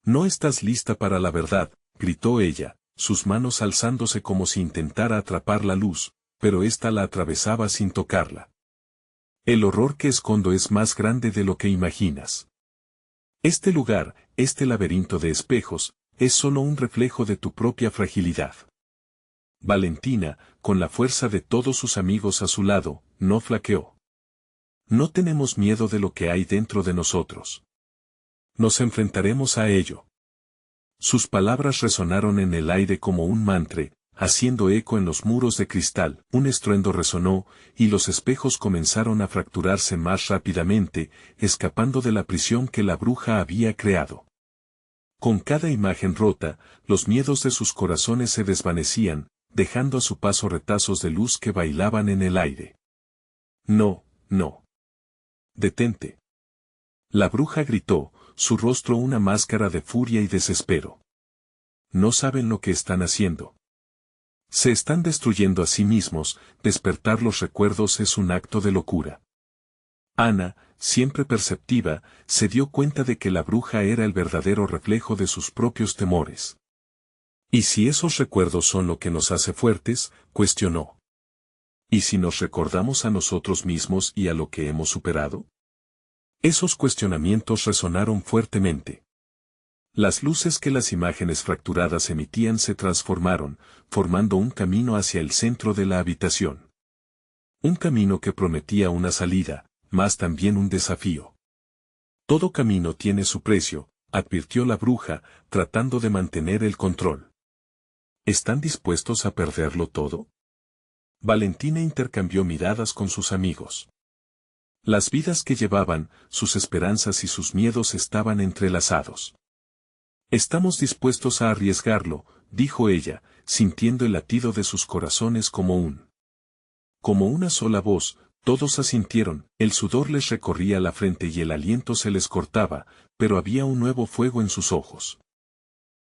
«No estás lista para la verdad», gritó ella, sus manos alzándose como si intentara atrapar la luz, pero ésta la atravesaba sin tocarla. «El horror que escondo es más grande de lo que imaginas. Este lugar, este laberinto de espejos, es solo un reflejo de tu propia fragilidad». Valentina, con la fuerza de todos sus amigos a su lado, no flaqueó. No tenemos miedo de lo que hay dentro de nosotros. Nos enfrentaremos a ello. Sus palabras resonaron en el aire como un mantra, haciendo eco en los muros de cristal. Un estruendo resonó, y los espejos comenzaron a fracturarse más rápidamente, escapando de la prisión que la bruja había creado. Con cada imagen rota, los miedos de sus corazones se desvanecían, dejando a su paso retazos de luz que bailaban en el aire. No, no. Detente. La bruja gritó, su rostro una máscara de furia y desespero. No saben lo que están haciendo. Se están destruyendo a sí mismos, despertar los recuerdos es un acto de locura. Ana, siempre perceptiva, se dio cuenta de que la bruja era el verdadero reflejo de sus propios temores. ¿Y si esos recuerdos son lo que nos hace fuertes?, cuestionó. ¿Y si nos recordamos a nosotros mismos y a lo que hemos superado? Esos cuestionamientos resonaron fuertemente. Las luces que las imágenes fracturadas emitían se transformaron, formando un camino hacia el centro de la habitación. Un camino que prometía una salida, mas también un desafío. Todo camino tiene su precio, advirtió la bruja, tratando de mantener el control. ¿Están dispuestos a perderlo todo? Valentina intercambió miradas con sus amigos. Las vidas que llevaban, sus esperanzas y sus miedos estaban entrelazados. Estamos dispuestos a arriesgarlo, dijo ella, sintiendo el latido de sus corazones como una sola voz. Todos asintieron, el sudor les recorría la frente y el aliento se les cortaba, pero había un nuevo fuego en sus ojos.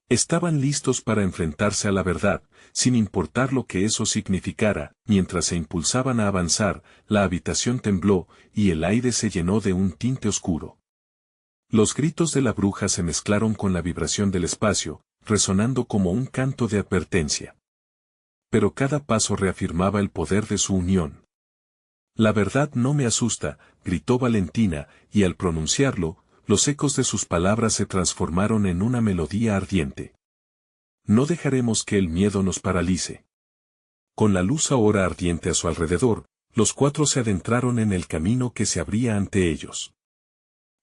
Estaban listos para enfrentarse a la verdad, sin importar lo que eso significara. Mientras se impulsaban a avanzar, la habitación tembló, y el aire se llenó de un tinte oscuro. Los gritos de la bruja se mezclaron con la vibración del espacio, resonando como un canto de advertencia. Pero cada paso reafirmaba el poder de su unión. La verdad no me asusta, gritó Valentina, y al pronunciarlo, los ecos de sus palabras se transformaron en una melodía ardiente. No dejaremos que el miedo nos paralice. Con la luz ahora ardiente a su alrededor, los cuatro se adentraron en el camino que se abría ante ellos.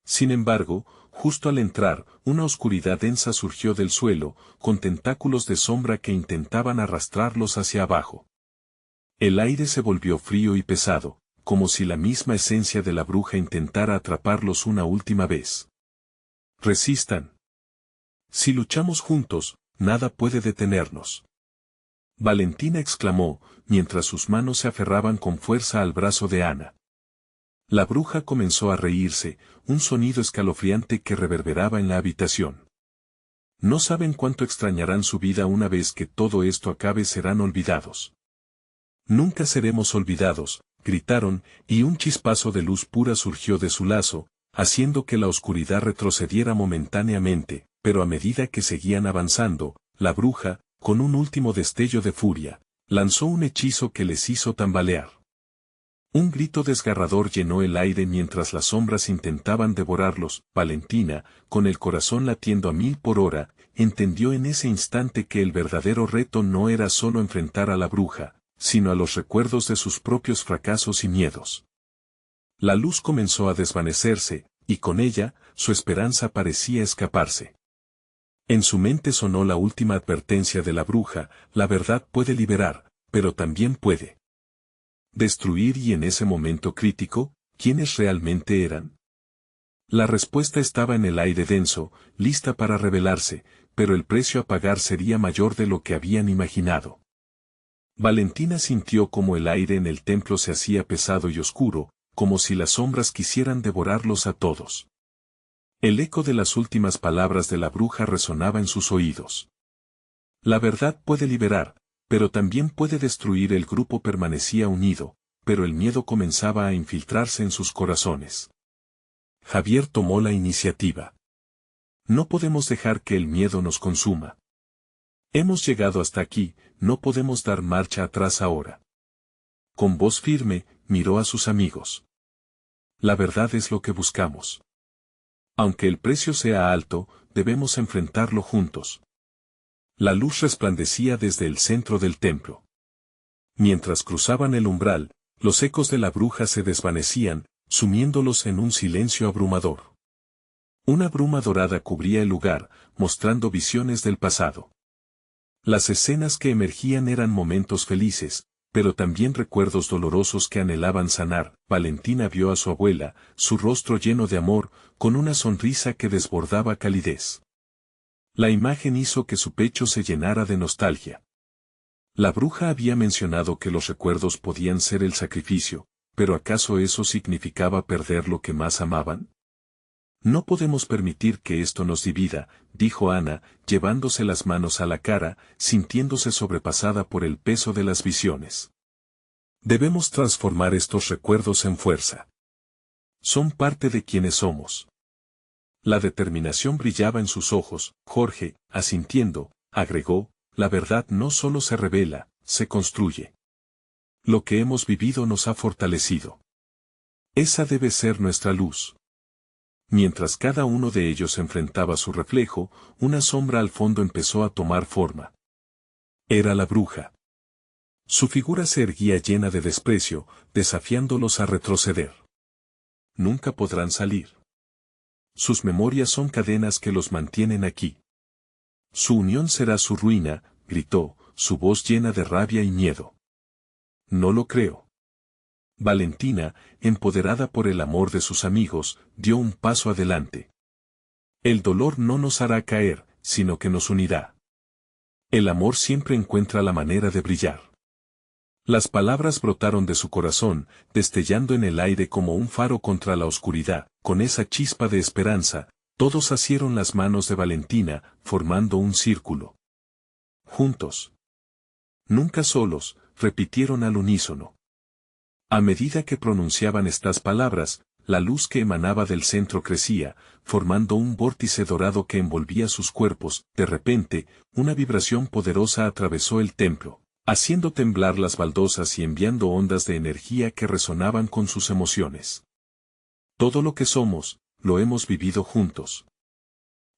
Sin embargo, justo al entrar, una oscuridad densa surgió del suelo, con tentáculos de sombra que intentaban arrastrarlos hacia abajo. El aire se volvió frío y pesado, como si la misma esencia de la bruja intentara atraparlos una última vez. Resistan. Si luchamos juntos, nada puede detenernos. Valentina exclamó, mientras sus manos se aferraban con fuerza al brazo de Ana. La bruja comenzó a reírse, un sonido escalofriante que reverberaba en la habitación. No saben cuánto extrañarán su vida una vez que todo esto acabe, serán olvidados. Nunca seremos olvidados, gritaron, y un chispazo de luz pura surgió de su lazo, haciendo que la oscuridad retrocediera momentáneamente, pero a medida que seguían avanzando, la bruja, con un último destello de furia, lanzó un hechizo que les hizo tambalear. Un grito desgarrador llenó el aire mientras las sombras intentaban devorarlos. Valentina, con el corazón latiendo a 1000 por hora, entendió en ese instante que el verdadero reto no era solo enfrentar a la bruja, sino a los recuerdos de sus propios fracasos y miedos. La luz comenzó a desvanecerse, y con ella, su esperanza parecía escaparse. En su mente sonó la última advertencia de la bruja: la verdad puede liberar, pero también puede destruir. Y en ese momento crítico, ¿quiénes realmente eran? La respuesta estaba en el aire denso, lista para revelarse, pero el precio a pagar sería mayor de lo que habían imaginado. Valentina sintió como el aire en el templo se hacía pesado y oscuro, como si las sombras quisieran devorarlos a todos. El eco de las últimas palabras de la bruja resonaba en sus oídos. La verdad puede liberar, pero también puede destruir. El grupo permanecía unido, pero el miedo comenzaba a infiltrarse en sus corazones. Javier tomó la iniciativa. No podemos dejar que el miedo nos consuma. Hemos llegado hasta aquí, no podemos dar marcha atrás ahora. Con voz firme, miró a sus amigos. La verdad es lo que buscamos. Aunque el precio sea alto, debemos enfrentarlo juntos. La luz resplandecía desde el centro del templo. Mientras cruzaban el umbral, los ecos de la bruja se desvanecían, sumiéndolos en un silencio abrumador. Una bruma dorada cubría el lugar, mostrando visiones del pasado. Las escenas que emergían eran momentos felices, pero también recuerdos dolorosos que anhelaban sanar. Valentina vio a su abuela, su rostro lleno de amor, con una sonrisa que desbordaba calidez. La imagen hizo que su pecho se llenara de nostalgia. La bruja había mencionado que los recuerdos podían ser el sacrificio, pero ¿acaso eso significaba perder lo que más amaban? No podemos permitir que esto nos divida, dijo Ana, llevándose las manos a la cara, sintiéndose sobrepasada por el peso de las visiones. Debemos transformar estos recuerdos en fuerza. Son parte de quienes somos. La determinación brillaba en sus ojos. Jorge, asintiendo, agregó, la verdad no solo se revela, se construye. Lo que hemos vivido nos ha fortalecido. Esa debe ser nuestra luz. Mientras cada uno de ellos enfrentaba su reflejo, una sombra al fondo empezó a tomar forma. Era la bruja. Su figura se erguía llena de desprecio, desafiándolos a retroceder. Nunca podrán salir. Sus memorias son cadenas que los mantienen aquí. Su unión será su ruina, gritó, su voz llena de rabia y miedo. No lo creo. Valentina, empoderada por el amor de sus amigos, dio un paso adelante. El dolor no nos hará caer, sino que nos unirá. El amor siempre encuentra la manera de brillar. Las palabras brotaron de su corazón, destellando en el aire como un faro contra la oscuridad. Con esa chispa de esperanza, todos asieron las manos de Valentina, formando un círculo. Juntos. Nunca solos, repitieron al unísono. A medida que pronunciaban estas palabras, la luz que emanaba del centro crecía, formando un vórtice dorado que envolvía sus cuerpos. De repente, una vibración poderosa atravesó el templo, haciendo temblar las baldosas y enviando ondas de energía que resonaban con sus emociones. Todo lo que somos, lo hemos vivido juntos.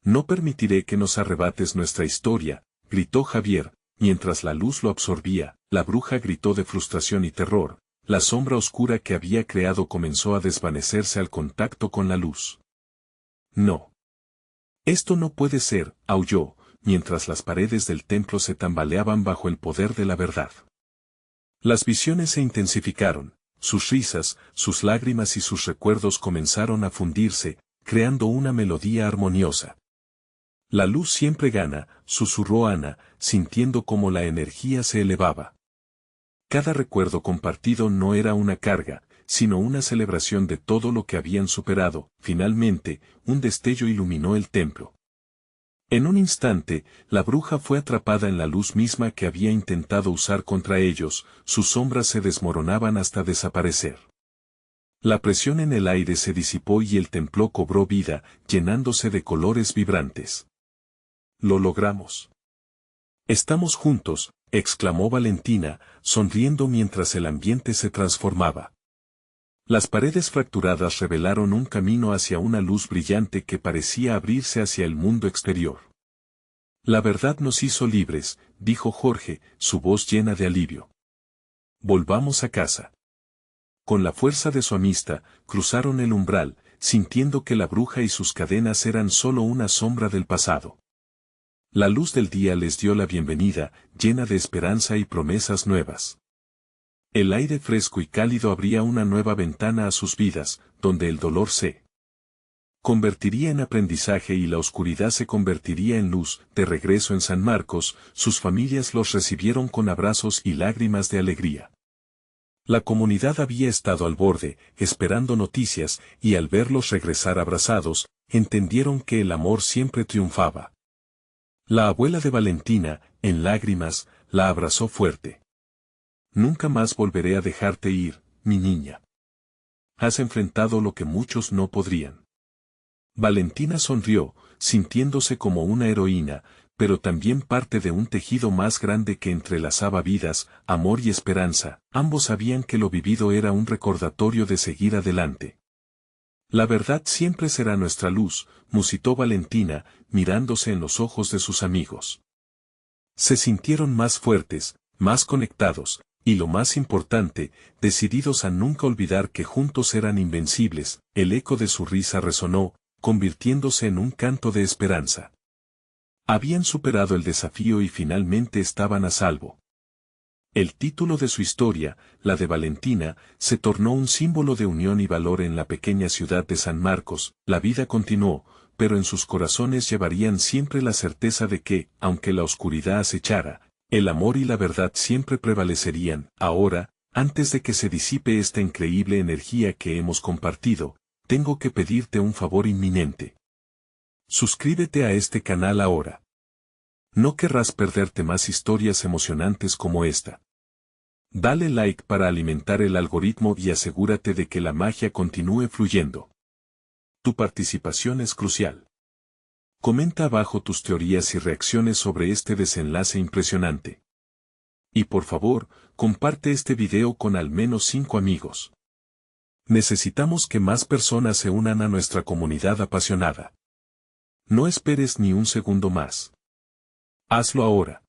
No permitiré que nos arrebates nuestra historia, gritó Javier, mientras la luz lo absorbía. La bruja gritó de frustración y terror. La sombra oscura que había creado comenzó a desvanecerse al contacto con la luz. No. Esto no puede ser, aulló, mientras las paredes del templo se tambaleaban bajo el poder de la verdad. Las visiones se intensificaron, sus risas, sus lágrimas y sus recuerdos comenzaron a fundirse, creando una melodía armoniosa. La luz siempre gana, susurró Ana, sintiendo cómo la energía se elevaba. Cada recuerdo compartido no era una carga, sino una celebración de todo lo que habían superado. Finalmente, un destello iluminó el templo. En un instante, la bruja fue atrapada en la luz misma que había intentado usar contra ellos, sus sombras se desmoronaban hasta desaparecer. La presión en el aire se disipó y el templo cobró vida, llenándose de colores vibrantes. Lo logramos. Estamos juntos, exclamó Valentina, sonriendo mientras el ambiente se transformaba. Las paredes fracturadas revelaron un camino hacia una luz brillante que parecía abrirse hacia el mundo exterior. La verdad nos hizo libres, dijo Jorge, su voz llena de alivio. Volvamos a casa. Con la fuerza de su amistad, cruzaron el umbral, sintiendo que la bruja y sus cadenas eran solo una sombra del pasado. La luz del día les dio la bienvenida, llena de esperanza y promesas nuevas. El aire fresco y cálido abría una nueva ventana a sus vidas, donde el dolor se convertiría en aprendizaje y la oscuridad se convertiría en luz. De regreso en San Marcos, sus familias los recibieron con abrazos y lágrimas de alegría. La comunidad había estado al borde, esperando noticias, y al verlos regresar abrazados, entendieron que el amor siempre triunfaba. La abuela de Valentina, en lágrimas, la abrazó fuerte. Nunca más volveré a dejarte ir, mi niña. Has enfrentado lo que muchos no podrían. Valentina sonrió, sintiéndose como una heroína, pero también parte de un tejido más grande que entrelazaba vidas, amor y esperanza. Ambos sabían que lo vivido era un recordatorio de seguir adelante. La verdad siempre será nuestra luz, musitó Valentina, mirándose en los ojos de sus amigos. Se sintieron más fuertes, más conectados, y lo más importante, decididos a nunca olvidar que juntos eran invencibles. El eco de su risa resonó, convirtiéndose en un canto de esperanza. Habían superado el desafío y finalmente estaban a salvo. El título de su historia, la de Valentina, se tornó un símbolo de unión y valor en la pequeña ciudad de San Marcos. La vida continuó, pero en sus corazones llevarían siempre la certeza de que, aunque la oscuridad acechara, el amor y la verdad siempre prevalecerían. Ahora, antes de que se disipe esta increíble energía que hemos compartido, tengo que pedirte un favor inminente. Suscríbete a este canal ahora. No querrás perderte más historias emocionantes como esta. Dale like para alimentar el algoritmo y asegúrate de que la magia continúe fluyendo. Tu participación es crucial. Comenta abajo tus teorías y reacciones sobre este desenlace impresionante. Y por favor, comparte este video con al menos 5 amigos. Necesitamos que más personas se unan a nuestra comunidad apasionada. No esperes ni un segundo más. Hazlo ahora.